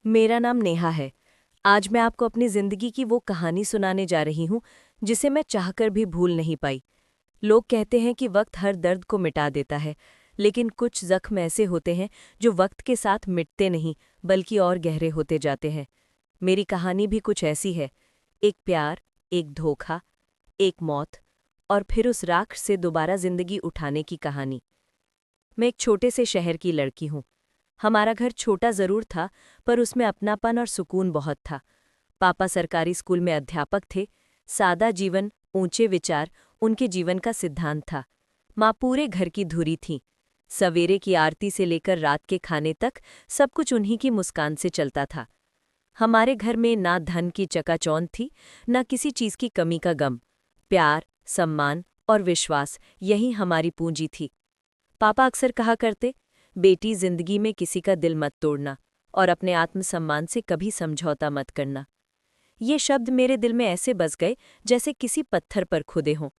मेरा नाम नेहा है। आज मैं आपको अपनी ज़िंदगी की वो कहानी सुनाने जा रही हूँ जिसे मैं चाहकर भी भूल नहीं पाई। लोग कहते हैं कि वक्त हर दर्द को मिटा देता है, लेकिन कुछ ज़ख्म ऐसे होते हैं जो वक्त के साथ मिटते नहीं बल्कि और गहरे होते जाते हैं। मेरी कहानी भी कुछ ऐसी है। एक प्यार, एक धोखा, एक मौत और फिर उस राख से दोबारा ज़िंदगी उठाने की कहानी। मैं एक छोटे से शहर की लड़की हूँ। हमारा घर छोटा ज़रूर था, पर उसमें अपनापन और सुकून बहुत था। पापा सरकारी स्कूल में अध्यापक थे। सादा जीवन, ऊंचे विचार उनके जीवन का सिद्धांत था। माँ पूरे घर की धुरी थीं। सवेरे की आरती से लेकर रात के खाने तक सब कुछ उन्हीं की मुस्कान से चलता था। हमारे घर में ना धन की चकाचौंध थी, ना किसी चीज़ की कमी का गम। प्यार, सम्मान और विश्वास, यही हमारी पूंजी थी। पापा अक्सर कहा करते, बेटी जिंदगी में किसी का दिल मत तोड़ना और अपने आत्मसम्मान से कभी समझौता मत करना। ये शब्द मेरे दिल में ऐसे बस गए जैसे किसी पत्थर पर खुदे हों।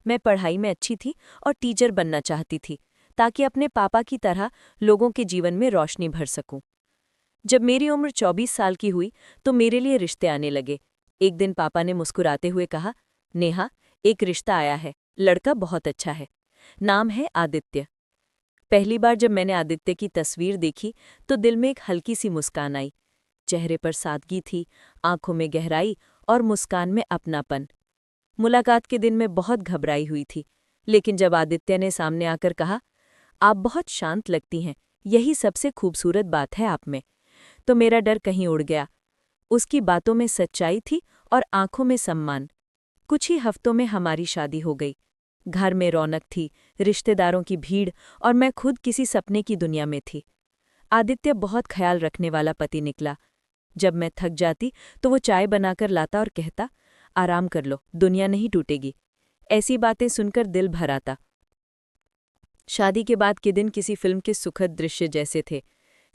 मैं पढ़ाई में अच्छी थी और टीचर बनना चाहती थी, ताकि अपने पापा की तरह लोगों के जीवन में रोशनी भर सकूं। जब मेरी उम्र 24 साल की हुई तो मेरे लिए रिश्ते आने लगे। एक दिन पापा ने मुस्कुराते हुए कहा, नेहा, एक रिश्ता आया है, लड़का बहुत अच्छा है, नाम है आदित्य। पहली बार जब मैंने आदित्य की तस्वीर देखी तो दिल में एक हल्की सी मुस्कान आई। चेहरे पर सादगी थी, आंखों में गहराई और मुस्कान में अपनापन। मुलाकात के दिन मैं बहुत घबराई हुई थी, लेकिन जब आदित्य ने सामने आकर कहा, आप बहुत शांत लगती हैं, यही सबसे खूबसूरत बात है आप में, तो मेरा डर कहीं उड़ गया। उसकी बातों में सच्चाई थी और आंखों में सम्मान। कुछ ही हफ्तों में हमारी शादी हो गई। घर में रौनक थी, रिश्तेदारों की भीड़ और मैं खुद किसी सपने की दुनिया में थी। आदित्य बहुत ख्याल रखने वाला पति निकला। जब मैं थक जाती तो वो चाय बनाकर लाता और कहता, आराम कर लो, दुनिया नहीं टूटेगी। ऐसी बातें सुनकर दिल भर आता। शादी के बाद के दिन किसी फिल्म के सुखद दृश्य जैसे थे।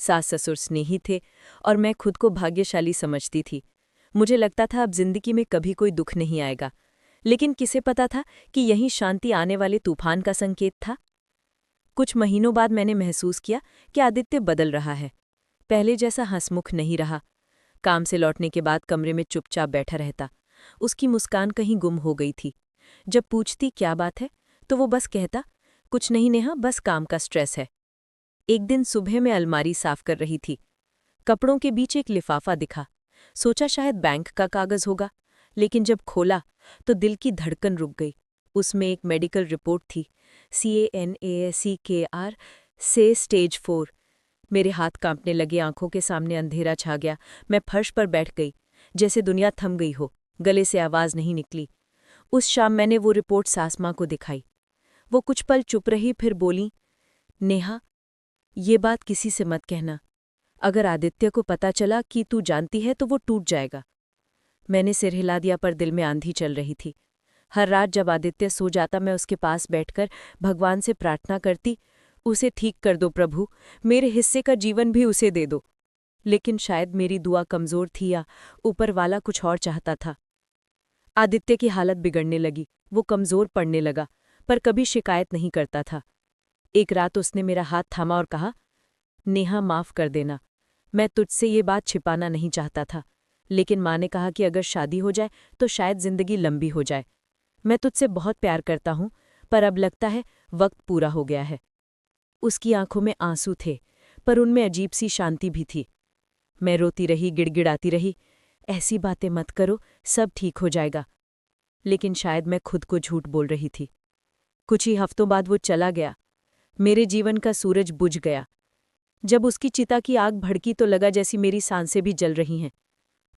सास ससुर स्नेही थे और मैं खुद को भाग्यशाली समझती थी। मुझे लगता था अब जिंदगी में कभी कोई दुख नहीं आएगा, लेकिन किसे पता था कि यही शांति आने वाले तूफान का संकेत था। कुछ महीनों बाद मैंने महसूस किया कि आदित्य बदल रहा है। पहले जैसा हंसमुख नहीं रहा। काम से लौटने के बाद कमरे में चुपचाप बैठा रहता। उसकी मुस्कान कहीं गुम हो गई थी। जब पूछती क्या बात है तो वो बस कहता, कुछ नहीं नेहा, बस काम का स्ट्रेस है। एक दिन सुबह मैं अलमारी साफ कर रही थी। कपड़ों के बीच एक लिफाफा दिखा। सोचा शायद बैंक का कागज होगा, लेकिन जब खोला तो दिल की धड़कन रुक गई। उसमें एक मेडिकल रिपोर्ट थी, CANASEKR से स्टेज 4। मेरे हाथ कांपने लगे, आंखों के सामने अंधेरा छा गया। मैं फर्श पर बैठ गई, जैसे दुनिया थम गई हो। गले से आवाज नहीं निकली। उस शाम मैंने वो रिपोर्ट सास माँ को दिखाई। वो कुछ पल चुप रही, फिर बोली, नेहा, ये बात किसी से मत कहना। अगर आदित्य को पता चला कि तू जानती है तो वो टूट जाएगा। मैंने सिर हिला दिया, पर दिल में आंधी चल रही थी। हर रात जब आदित्य सो जाता मैं उसके पास बैठकर भगवान से प्रार्थना करती, उसे ठीक कर दो प्रभु, मेरे हिस्से का जीवन भी उसे दे दो। लेकिन शायद मेरी दुआ कमजोर थी या ऊपर वाला कुछ और चाहता था। आदित्य की हालत बिगड़ने लगी, वो कमजोर पड़ने लगा, पर कभी शिकायत नहीं करता था। एक रात उसने मेरा हाथ थामा और कहा, नेहा, माफ कर देना, मैं तुझसे ये बात छिपाना नहीं चाहता था, लेकिन माँ ने कहा कि अगर शादी हो जाए तो शायद जिंदगी लंबी हो जाए। मैं तुझसे बहुत प्यार करता हूँ, पर अब लगता है वक्त पूरा हो गया है। उसकी आंखों में आंसू थे, पर उनमें अजीब सी शांति भी थी। मैं रोती रही, गिड़गिड़ाती रही, ऐसी बातें मत करो, सब ठीक हो जाएगा। लेकिन शायद मैं खुद को झूठ बोल रही थी। कुछ ही हफ्तों बाद वो चला गया। मेरे जीवन का सूरज बुझ गया। जब उसकी चिता की आग भड़की तो लगा जैसी मेरी सांसें भी जल रही हैं।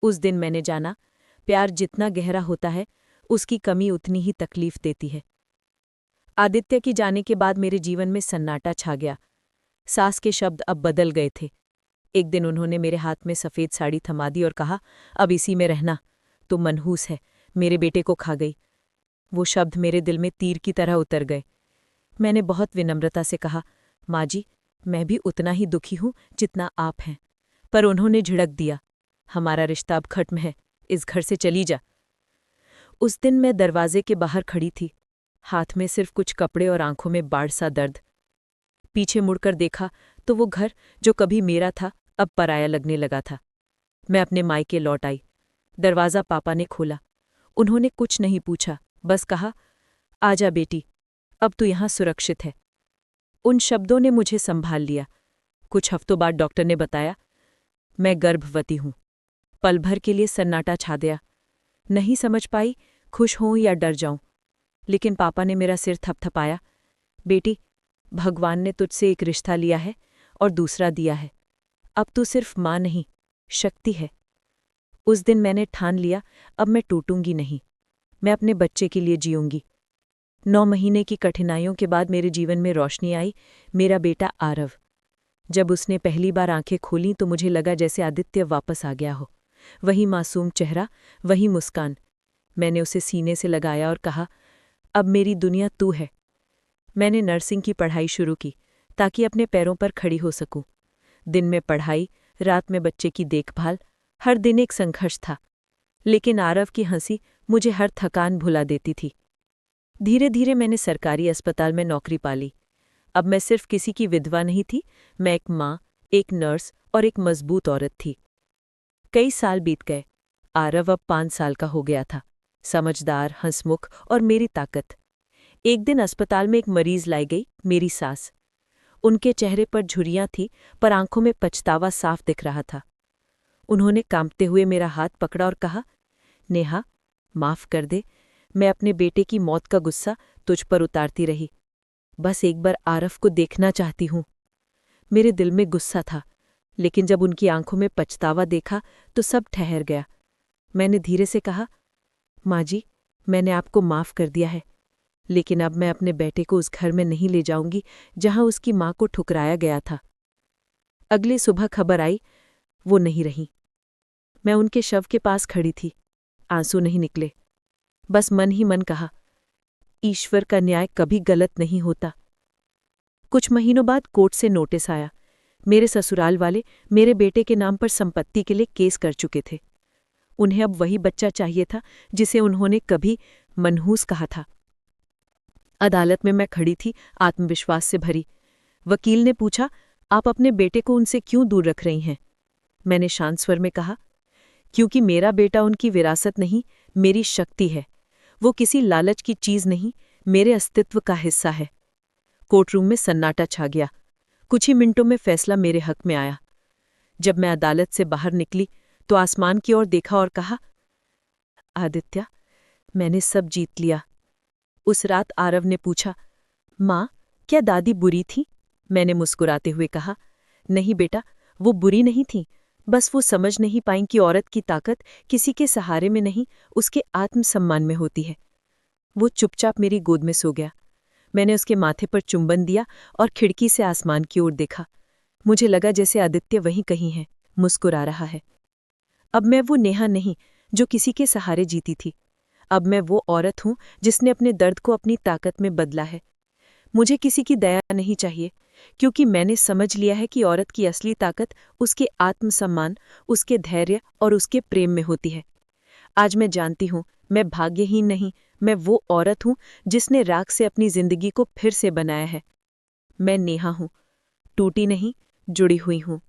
उस दिन मैंने जाना, प्यार जितना गहरा होता है, उसकी कमी उतनी ही तकलीफ देती है। आदित्य की जाने के बाद मेरे जीवन में सन्नाटा छा गया। सास के शब्द अब बदल गए थे। एक दिन उन्होंने मेरे हाथ में सफ़ेद साड़ी थमा दी और कहा, अब इसी में रहना, तू मनहूस है, मेरे बेटे को खा गई। वो शब्द मेरे दिल में तीर की तरह उतर गए। मैंने बहुत विनम्रता से कहा, माँ जी, मैं भी उतना ही दुखी हूँ जितना आप हैं। पर उन्होंने झिड़क दिया, हमारा रिश्ता अब खत्म है, इस घर से चली जा। उस दिन मैं दरवाजे के बाहर खड़ी थी, हाथ में सिर्फ कुछ कपड़े और आंखों में बाढ़ सा दर्द। पीछे मुड़कर देखा तो वो घर जो कभी मेरा था अब पराया लगने लगा था। मैं अपने मायके लौट आई। दरवाज़ा पापा ने खोला। उन्होंने कुछ नहीं पूछा, बस कहा, आजा बेटी, अब तू यहाँ सुरक्षित है। उन शब्दों ने मुझे संभाल लिया। कुछ हफ्तों बाद डॉक्टर ने बताया, मैं गर्भवती हूँ। पल भर के लिए सन्नाटा छा गया। नहीं समझ पाई खुश हों या डर जाऊं। लेकिन पापा ने मेरा सिर थपथपाया, बेटी, भगवान ने तुझसे एक रिश्ता लिया है और दूसरा दिया है। अब तू सिर्फ माँ नहीं, शक्ति है। उस दिन मैंने ठान लिया, अब मैं टूटूंगी नहीं। मैं अपने बच्चे के लिए जीऊंगी। 9 महीने की कठिनाइयों के बाद मेरे जीवन में रोशनी आई, मेरा बेटा आरव। जब उसने पहली बार आंखें खोलीं तो मुझे लगा जैसे आदित्य वापस आ गया हो। वही मासूम चेहरा, वही मुस्कान। मैंने उसे सीने से लगाया और कहा, अब मेरी दुनिया तू है। मैंने नर्सिंग की पढ़ाई शुरू की ताकि अपने पैरों पर खड़ी हो सकूं। दिन में पढ़ाई, रात में बच्चे की देखभाल, हर दिन एक संघर्ष था। लेकिन आरव की हंसी मुझे हर थकान भुला देती थी। धीरे धीरे मैंने सरकारी अस्पताल में नौकरी पाली। अब मैं सिर्फ किसी की विधवा नहीं थी, मैं एक माँ, एक नर्स और एक मजबूत औरत थी। कई साल बीत गए। आरव अब 5 साल का हो गया था, समझदार, हंसमुख और मेरी ताकत। एक दिन अस्पताल में एक मरीज लाई गई, मेरी सास। उनके चेहरे पर झुर्रियां थी, पर आंखों में पछतावा साफ दिख रहा था। उन्होंने कांपते हुए मेरा हाथ पकड़ा और कहा, नेहा, माफ कर दे, मैं अपने बेटे की मौत का गुस्सा तुझ पर उतारती रही। बस एक बार आरव को देखना चाहती हूँ। मेरे दिल में गुस्सा था, लेकिन जब उनकी आंखों में पछतावा देखा तो सब ठहर गया। मैंने धीरे से कहा, माँ जी, मैंने आपको माफ कर दिया है, लेकिन अब मैं अपने बेटे को उस घर में नहीं ले जाऊंगी जहां उसकी माँ को ठुकराया गया था। अगली सुबह खबर आई, वो नहीं रही। मैं उनके शव के पास खड़ी थी, आंसू नहीं निकले, बस मन ही मन कहा, ईश्वर का न्याय कभी गलत नहीं होता। कुछ महीनों बाद कोर्ट से नोटिस आया। मेरे ससुराल वाले मेरे बेटे के नाम पर संपत्ति के लिए केस कर चुके थे। उन्हें अब वही बच्चा चाहिए था जिसे उन्होंने कभी मनहूस कहा था। अदालत में मैं खड़ी थी, आत्मविश्वास से भरी। वकील ने पूछा, आप अपने बेटे को उनसे क्यों दूर रख रही हैं? मैंने शांत स्वर में कहा, क्योंकि मेरा बेटा उनकी विरासत नहीं, मेरी शक्ति है। वो किसी लालच की चीज नहीं, मेरे अस्तित्व का हिस्सा है। कोर्टरूम में सन्नाटा छा गया। कुछ ही मिनटों में फैसला मेरे हक में आया। जब मैं अदालत से बाहर निकली तो आसमान की ओर देखा और कहा, आदित्य, मैंने सब जीत लिया। उस रात आरव ने पूछा, माँ, क्या दादी बुरी थी? मैंने मुस्कुराते हुए कहा, नहीं बेटा, वो बुरी नहीं थी, बस वो समझ नहीं पाईं कि औरत की ताकत किसी के सहारे में नहीं, उसके आत्मसम्मान में होती है। वो चुपचाप मेरी गोद में सो गया। मैंने उसके माथे पर चुंबन दिया और खिड़की से आसमान की ओर देखा। मुझे लगा जैसे आदित्य वहीं कहीं है, मुस्कुरा रहा है। अब मैं वो नेहा नहीं जो किसी के सहारे जीती थी। अब मैं वो औरत हूं जिसने अपने दर्द को अपनी ताकत में बदला है। मुझे किसी की दया नहीं चाहिए, क्योंकि मैंने समझ लिया है कि औरत की असली ताकत उसके आत्मसम्मान, उसके धैर्य और उसके प्रेम में होती है। आज मैं जानती हूँ, मैं भाग्यहीन नहीं, मैं वो औरत हूँ जिसने राख से अपनी जिंदगी को फिर से बनाया है। मैं नेहा हूँ, टूटी नहीं, जुड़ी हुई हूँ।